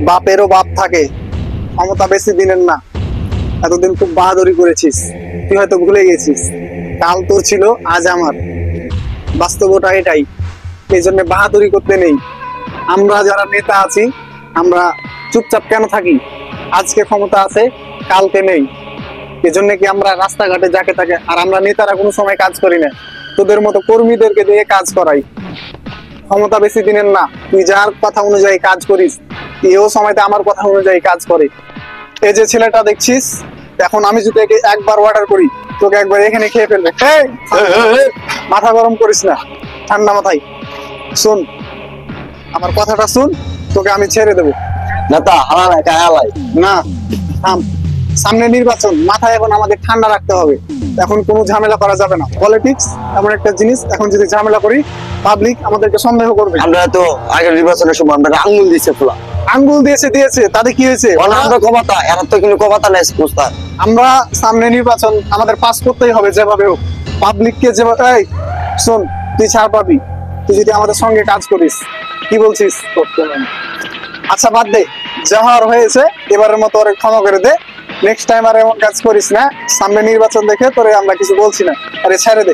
বাপেরও বাপ থাকে, ক্ষমতা বেশি দিনের না। এতদিন খুব বাহাদুরি করেছিস, তুই হয়তো ভুলে গেছিস কাল তোর ছিল আজ আমার। বাস্তবতা এটাই, এই জন্য বাহাদুরি করতে নেই। আমরা যারা নেতা আছি আমরা চুপচাপ কেন থাকি? আজকে ক্ষমতা আছে, কালকে নেই। এজন্য কি আমরা রাস্তাঘাটে যাকে থাকে, আর আমরা নেতারা কোনো সময় কাজ করি না, তোদের মতো কর্মীদেরকে দিয়ে কাজ করাই। ক্ষমতা বেশি দিনের না, তুই যার কথা অনুযায়ী কাজ করিস এও সময়তে আমার কথা অনুযায়ী কাজ করে। এই যে ছেলেটা দেখছিস, এখন আমি যদি একে একবার অর্ডার করি তোকে একবার এখানে খেয়ে ফেলবে। এই, মাথা গরম করিস না, ঠান্ডা মাথায় শোন আমার কথাটা, শুন। তোকে আমি ছেড়ে দেবো। নেতা হালাই কাহালাই না, থাম। সামনে নির্বাচন, মাথায় এখন আমাদের ঠান্ডা রাখতে হবে। এখন কোনো ঝামেলা করা যাবে না। পলিটিক্স এমন একটা জিনিস, এখন যদি ঝামেলা করি পাবলিক আমাদেরকে সন্দেহ করবে। আমরা তো আগের নির্বাচনের সময় আমরা আঙ্গুল দিয়েছে খোলা, আঙ্গুল দিয়েছে, তাতে কি হয়েছে? আমরা ক্ষমতা, এরা তো কিন্তু ক্ষমতা নেই বুঝতাম। আমরা সামনে নির্বাচন, আমাদের পাস করতেই হবে যেভাবে হোক। পাবলিককে যেভাবে, এই শোন, তুই ছাড় পাবি তুই যদি আমাদের সঙ্গে কাজ করিস। কি বলছিস? আচ্ছা বাদ দে, যা হওয়ার হয়েছে এবারের মতো ওরে ক্ষমা করে দে। নেক্সট টাইম আর এমন কাজ করিস না। সামনে নির্বাচন দেখে তোরে আমরা কিছু বলছি না, আরে ছেড়ে দে।